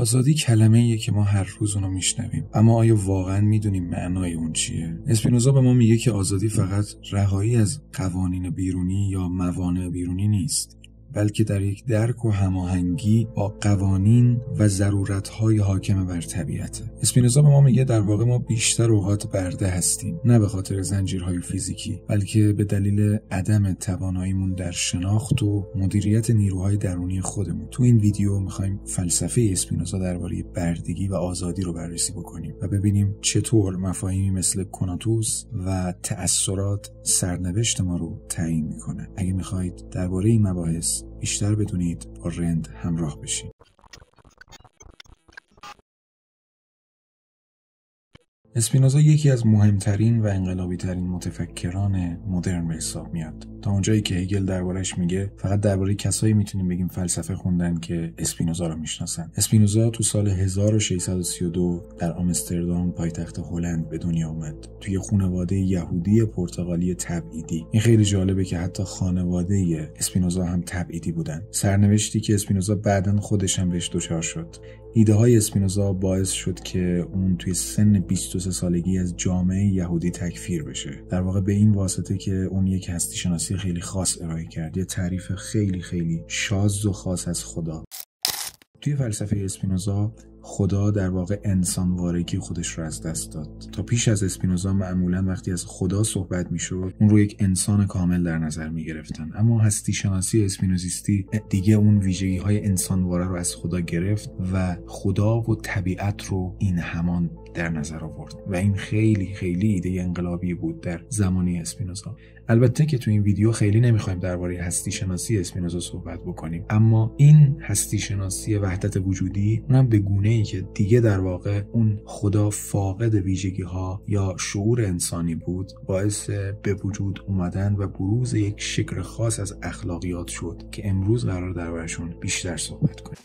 آزادی کلمه‌ایه که ما هر روز اونو میشنویم، اما آیا واقعا میدونیم معنای اون چیه؟ اسپینوزا به ما میگه که آزادی فقط رهایی از قوانین بیرونی یا موانع بیرونی نیست، بلکه در یک درک و هماهنگی با قوانین و ضرورت‌های حاکم بر طبیعته. اسپینوزا به ما میگه در واقع ما بیشتر اوقات برده هستیم، نه به خاطر زنجیرهای فیزیکی، بلکه به دلیل عدم تواناییمون در شناخت و مدیریت نیروهای درونی خودمون. تو این ویدیو می‌خوایم فلسفه اسپینوزا درباره بردگی و آزادی رو بررسی بکنیم و ببینیم چطور مفاهیمی مثل کناتوس و تأثیرات سرنوشت ما رو تعیین می‌کنه. اگه می‌خواید درباره این مباحث بیشتر بدونید، با رند همراه بشید. اسپینوزا یکی از مهمترین و انقلابی ترین متفکران مدرن به حساب میاد. تا اونجایی که هگل دربارش میگه فقط درباره کسایی میتونیم بگیم فلسفه خوندن که اسپینوزا رو میشناسن. اسپینوزا تو سال 1632 در آمستردام پایتخت هلند به دنیا اومد، توی خانواده یهودی پرتغالی تبعیدی. این خیلی جالبه که حتی خانواده اسپینوزا هم تبعیدی بودن. سرنوشتی که اسپینوزا بعداً خودش هم بهش دچار شد. ایده های اسپینوزا باعث شد که اون توی سن 23 سالگی از جامعه یهودی تکفیر بشه. در واقع به این واسطه که اون یک هستی شناسی خیلی خاص ارائه کرد، یه تعریف خیلی خیلی شاذ و خاص از خدا. توی فلسفه اسپینوزا خدا در واقع انسان وارگی خودش رو از دست داد. تا پیش از اسپینوزا معمولا وقتی از خدا صحبت میشد اون رو یک انسان کامل در نظر میگرفتن، اما هستی شناسی اسپینوزیستی دیگه اون ویژگی های انسان واره رو از خدا گرفت و خدا و طبیعت رو این همان در نظر آورد و این خیلی خیلی ایده انقلابی بود در زمانه اسپینوزا. البته که تو این ویدیو خیلی نمیخوایم درباره هستی شناسی اسپینوزا صحبت بکنیم، اما این هستی شناسی وحدت وجودی اونم به گونه‌ای که دیگه در واقع اون خدا فاقد ویژگی ها یا شعور انسانی بود، باعث به وجود اومدن و بروز یک شکل خاص از اخلاقیات شد که امروز قرار دربارشون بیشتر صحبت کنیم.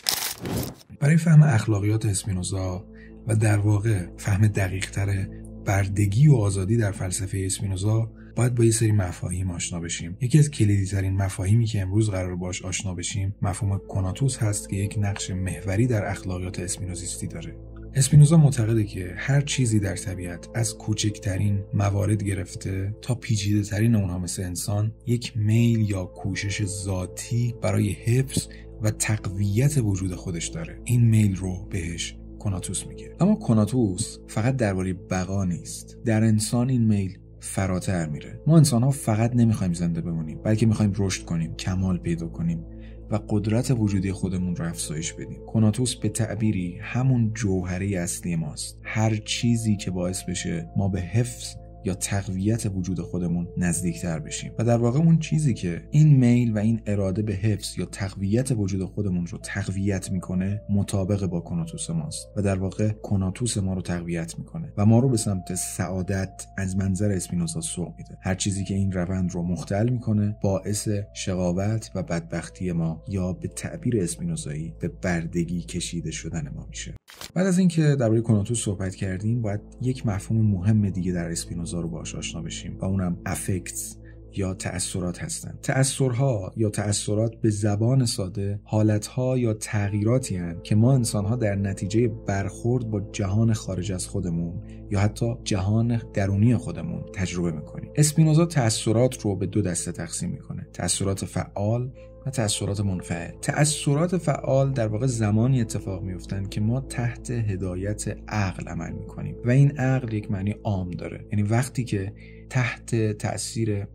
برای فهم اخلاقیات اسپینوزا و در واقع فهم دقیق‌تر بردگی و آزادی در فلسفه اسپینوزا باید با یه سری مفاهیم آشنا بشیم. یکی از کلیدی‌ترین مفاهیمی که امروز قرار باش آشنا بشیم مفهوم کناتوس هست که یک نقش محوری در اخلاقیات اسپینوزیستی داره. اسپینوزا معتقده که هر چیزی در طبیعت از کوچکترین موارد گرفته تا پیچیده‌ترین اونها مثل انسان یک میل یا کوشش ذاتی برای حفظ و تقویت وجود خودش داره. این میل رو بهش کناتوس میگه. اما کناتوس فقط درباره بقا نیست. در انسان این میل فراتر میره. ما انسان‌ها فقط نمیخوایم زنده بمونیم، بلکه میخوایم رشد کنیم، کمال پیدا کنیم و قدرت وجودی خودمون رو افزایش بدیم. کناتوس به تعبیری همون جوهره اصلی ماست. هر چیزی که باعث بشه ما به حفظ یا تقویت وجود خودمون نزدیکتر بشیم و در واقع اون چیزی که این میل و این اراده به حفظ یا تقویت وجود خودمون رو تقویت میکنه مطابق با کناتوس ماست و در واقع کناتوس ما رو تقویت میکنه و ما رو به سمت سعادت از منظر اسپینوزا سوق میده. هر چیزی که این روند رو مختل میکنه باعث شقاوت و بدبختی ما یا به تعبیر اسپینوزایی به بردگی کشیده شدن ما میشه. بعد از اینکه درباره کناتوس صحبت کردیم، باید یک مفهوم مهم دیگه در اسپینوزا رو باهاش آشنا بشیم و اونم افکتس یا تأثیرات هستن. تأثیرها یا تأثیرات به زبان ساده حالتها یا تغییراتی هستند که ما انسان‌ها در نتیجه برخورد با جهان خارج از خودمون یا حتی جهان درونی خودمون تجربه می‌کنیم. اسپینوزا تأثیرات رو به دو دسته تقسیم می‌کنه: تأثیرات فعال و تأثیرات منفعل. تأثیرات فعال در واقع زمانی اتفاق میفتن که ما تحت هدایت عقل عمل میکنیم و این عقل یک معنی عام داره، یعنی وقتی که تحت تأثیر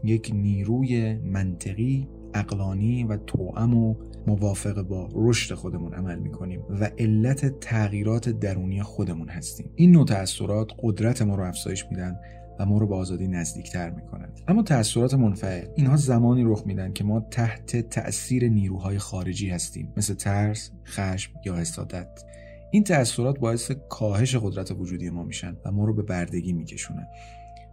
یک نیروی منطقی، عقلانی و توأم و موافق با رشد خودمون عمل میکنیم و علت تغییرات درونی خودمون هستیم. این نوع تأثیرات قدرت ما رو افزایش میدن و ما رو به آزادی نزدیکتر میکنند. اما تأثیرات منفعل، اینها زمانی رخ میدن که ما تحت تأثیر نیروهای خارجی هستیم، مثل ترس، خشم یا حسادت. این تأثیرات باعث کاهش قدرت وجودی ما میشن و ما رو به بردگی میکشونن.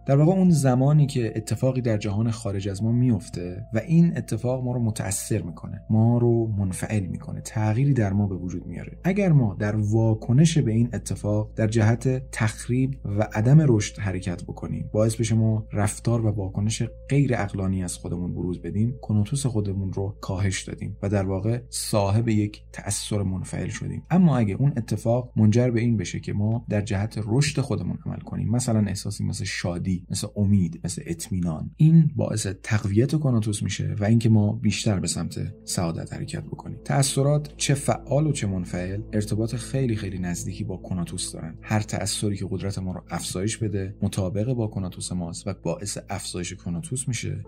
در واقع اون زمانی که اتفاقی در جهان خارج از ما میفته و این اتفاق ما رو متأثر میکنه، ما رو منفعل میکنه، تغییری در ما به وجود میاره. اگر ما در واکنش به این اتفاق در جهت تخریب و عدم رشد حرکت بکنیم، باعث بشه ما رفتار و واکنش غیر عقلانی از خودمون بروز بدیم، کنوتوس خودمون رو کاهش دادیم و در واقع صاحب یک تأثیر منفعل شدیم. اما اگه اون اتفاق منجر به این بشه که ما در جهت رشد خودمون عمل کنیم، مثلا احساسی مثل شادی، مثل امید، مثل اطمینان، این باعث تقویت کنوتوس میشه و اینکه ما بیشتر به سمت سعادت حرکت بکنیم. تأثیرات چه فعال و چه منفعل ارتباط خیلی خیلی نزدیکی با کنوتوس دارن. هر تأثیری که قدرت ما رو افزایش بده مطابق با کنوتوس ماست و باعث افزایش کنوتوس میشه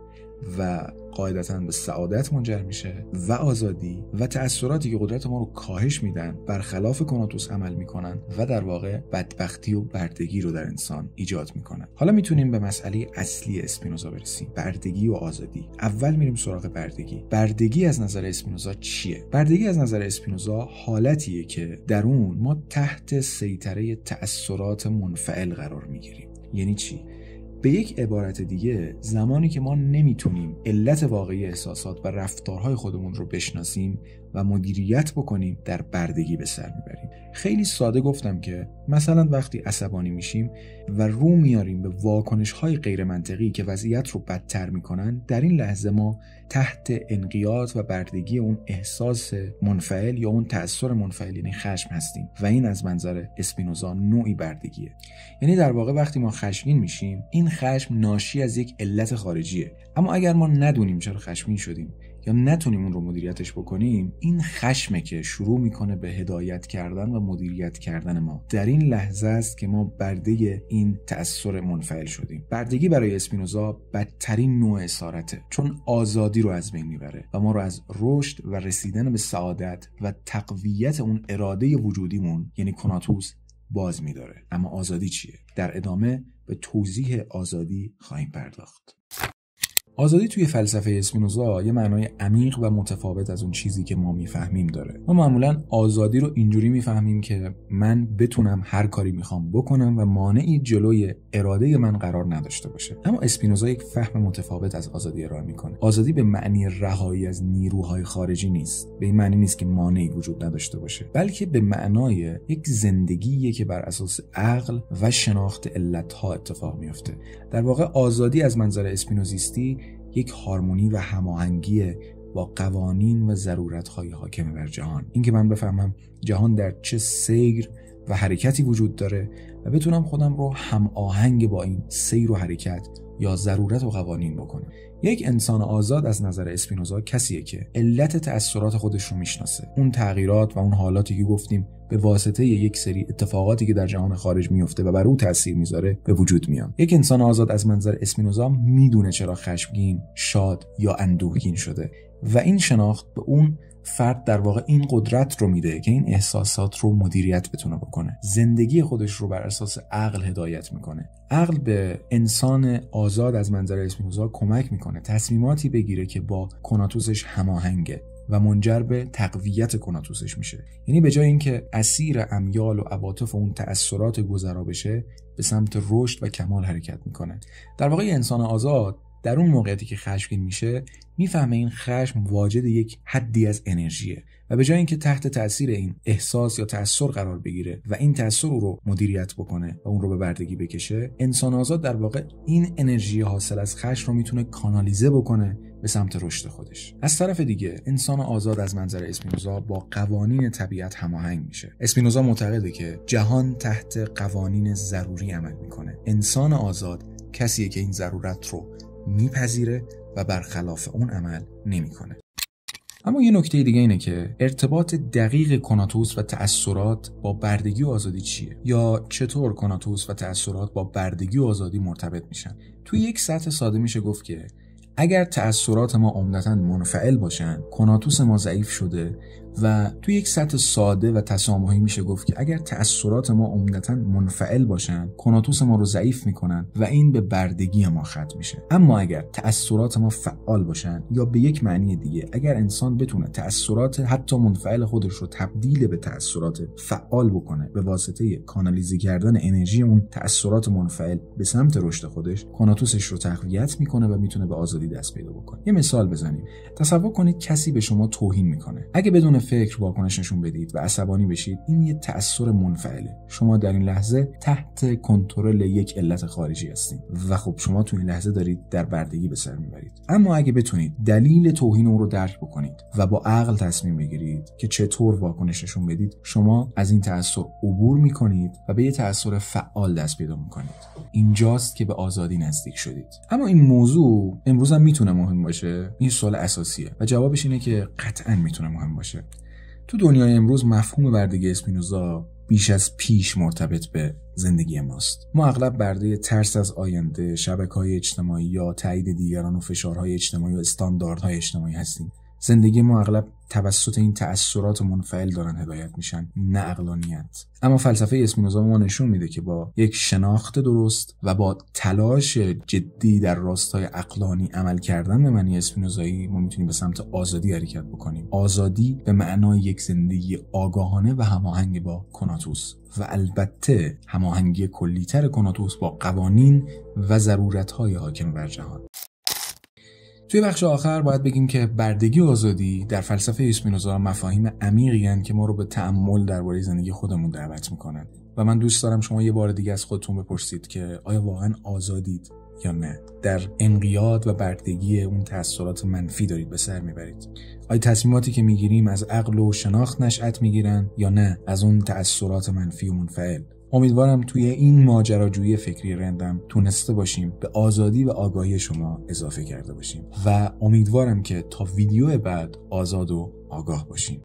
و قاعدتاً به سعادت منجر میشه و آزادی، و تأثیراتی که قدرت ما رو کاهش میدن برخلاف کنوتوس عمل میکنن و در واقع بدبختی و بردگی رو در انسان ایجاد میکنن. حالا میتونیم به مسئله اصلی اسپینوزا برسیم، بردگی و آزادی. اول میریم سراغ بردگی. بردگی از نظر اسپینوزا چیه؟ بردگی از نظر اسپینوزا حالتیه که در اون ما تحت سیطره تأثیرات منفعل قرار میگیریم. یعنی چی؟ به یک عبارت دیگه، زمانی که ما نمیتونیم علت واقعی احساسات و رفتارهای خودمون رو بشناسیم و مدیریت بکنیم، در بردگی به سر میبریم. خیلی ساده گفتم که مثلا وقتی عصبانی میشیم و رو میاریم به واکنش‌های غیر منطقی که وضعیت رو بدتر میکنن، در این لحظه ما تحت انقیاد و بردگی اون احساس منفعل یا اون تأثیر منفعل، یعنی خشم هستیم و این از منظر اسپینوزا نوعی بردگیه. یعنی در واقع وقتی ما خشمگین میشیم، این خشم ناشی از یک علت خارجیه. اما اگر ما ندونیم چرا خشمگین شدیم یا نتونیم اون رو مدیریتش بکنیم، این خشمه که شروع میکنه به هدایت کردن و مدیریت کردن ما. در این لحظه است که ما برده این تأثیر منفعل شدیم. بردگی برای اسپینوزا بدترین نوع اسارته، چون آزادی رو از بین میبره و ما رو از رشد و رسیدن به سعادت و تقویت اون اراده وجودیمون، یعنی کنوتوس، باز میداره. اما آزادی چیه؟ در ادامه به توضیح آزادی خواهیم پرداخت. آزادی توی فلسفه اسپینوزا یه معنای عمیق و متفاوت از اون چیزی که ما میفهمیم داره. ما معمولاً آزادی رو اینجوری میفهمیم که من بتونم هر کاری میخوام بکنم و مانعی جلوی اراده من قرار نداشته باشه. اما اسپینوزا یک فهم متفاوت از آزادی ارائه میکنه. آزادی به معنی رهایی از نیروهای خارجی نیست. به این معنی نیست که مانعی وجود نداشته باشه، بلکه به معنای یک زندگیه که بر اساس عقل و شناخت علتها اتفاق میفته. در واقع آزادی از منظر اسپینوزیستی یک هارمونی و هماهنگی با قوانین و ضرورت‌های حاکم بر جهان. این که من بفهمم جهان در چه سیر و حرکتی وجود داره و بتونم خودم رو هم آهنگ با این سیر و حرکت یا ضرورت و قوانین بکنم. یک انسان آزاد از نظر اسپینوزا کسیه که علت تأثیرات خودش رو میشناسه. اون تغییرات و اون حالاتی که گفتیم به واسطه یک سری اتفاقاتی که در جهان خارج میفته و بر او تأثیر میذاره به وجود میان. یک انسان آزاد از منظر اسپینوزا میدونه چرا خشمگین، شاد یا اندوهگین شده و این شناخت به اون فرد در واقع این قدرت رو میده که این احساسات رو مدیریت بتونه بکنه. زندگی خودش رو بر اساس عقل هدایت میکنه. عقل به انسان آزاد از منظر اسپینوزا کمک میکنه تصمیماتی بگیره که با کنوتوسش هماهنگه و منجر به تقویت کنوتوسش میشه. یعنی به جای اینکه اسیر امیال و عواطف و اون تأثیرات گذرا بشه، به سمت رشد و کمال حرکت میکنه. در واقع انسان آزاد در اون موقعیتی که خشمگین میشه میفهمه این خشم واجد یک حدی از انرژیه و به جای اینکه تحت تأثیر این احساس یا تأثیر قرار بگیره و این تأثیر رو مدیریت بکنه و اون رو به بردگی بکشه، انسان آزاد در واقع این انرژی حاصل از خشم رو میتونه کانالیزه بکنه به سمت رشد خودش. از طرف دیگه انسان آزاد از منظر اسپینوزا با قوانین طبیعت هماهنگ میشه. اسپینوزا معتقده که جهان تحت قوانین ضروری عمل میکنه. انسان آزاد کسیه که این ضرورت رو میپذیره و برخلاف اون عمل نمیکنه. اما یه نکته دیگه اینه که ارتباط دقیق کنوتوس و تأثیرات با بردگی و آزادی چیه؟ یا چطور کنوتوس و تأثیرات با بردگی و آزادی مرتبط میشن؟ توی یک سطح ساده میشه گفت که اگر تأثیرات ما عمدتاً منفعل باشن، کنوتوس ما ضعیف شده و توی یک سطح ساده و تسامحی میشه گفت که اگر تأثیرات ما عمدتاً منفعل باشن، کناتوس ما رو ضعیف میکنن و این به بردگی ما ختم میشه. اما اگر تأثیرات ما فعال باشن، یا به یک معنی دیگه اگر انسان بتونه تأثیرات حتی منفعل خودش رو تبدیل به تأثیرات فعال بکنه به واسطه کانالیزه کردن انرژی اون تأثیرات منفعل به سمت رشد خودش، کناتوسش رو تقویت میکنه و میتونه به آزادی دست پیدا بکنه. یه مثال بزنیم. تصور کنید کسی به شما توهین میکنه. اگه بدون فکر واکنش نشون بدید و عصبانی بشید، این یه تأثیر منفعله. شما در این لحظه تحت کنترل یک علت خارجی هستید و خب شما تو این لحظه دارید در بردگی به سر میبرید. اما اگه بتونید دلیل توهین اون رو درک بکنید و با عقل تصمیم بگیرید که چطور واکنش نشون بدید، شما از این تأثیر عبور میکنید و به یه تأثیر فعال دست پیدا میکنید. اینجاست که به آزادی نزدیک شدید. اما این موضوع امروز هم میتونه مهم باشه؟ این سوال اساسیه و جوابش اینه که قطعاً میتونه مهم باشه. تو دنیای امروز مفهوم بردگی اسپینوزا بیش از پیش مرتبط به زندگی ماست. ما اغلب برده ترس از آینده، شبکه‌های اجتماعی یا تایید دیگران و فشارهای اجتماعی و استانداردهای اجتماعی هستیم. زندگی ما اغلب توسط این تأثیرات منفعل دارن هدایت میشن، نه عقلانیت. اما فلسفه اسپینوزا ما نشون میده که با یک شناخت درست و با تلاش جدی در راستای عقلانی عمل کردن به معنی اسپینوزایی، ما میتونیم به سمت آزادی حرکت بکنیم. آزادی به معنای یک زندگی آگاهانه و هماهنگ با کناتوس و البته هماهنگی کلی‌تر کناتوس با قوانین و ضرورت‌های حاکم بر جهان. توی بخش آخر باید بگیم که بردگی و آزادی در فلسفه اسپینوزا مفاهیم عمیقی هستند که ما رو به تأمل درباره زندگی خودمون دعوت میکنن و من دوست دارم شما یه بار دیگه از خودتون بپرسید که آیا واقعا آزادید یا نه؟ در انقیاد و بردگی اون تأثیرات منفی دارید به سر میبرید؟ آیا تصمیماتی که میگیریم از عقل و شناخت نشأت میگیرن یا نه از اون تأثیرات منفی و منفعل؟ امیدوارم توی این ماجراجویی فکری رندم تونسته باشیم به آزادی و آگاهی شما اضافه کرده باشیم و امیدوارم که تا ویدیو بعد آزاد و آگاه باشیم.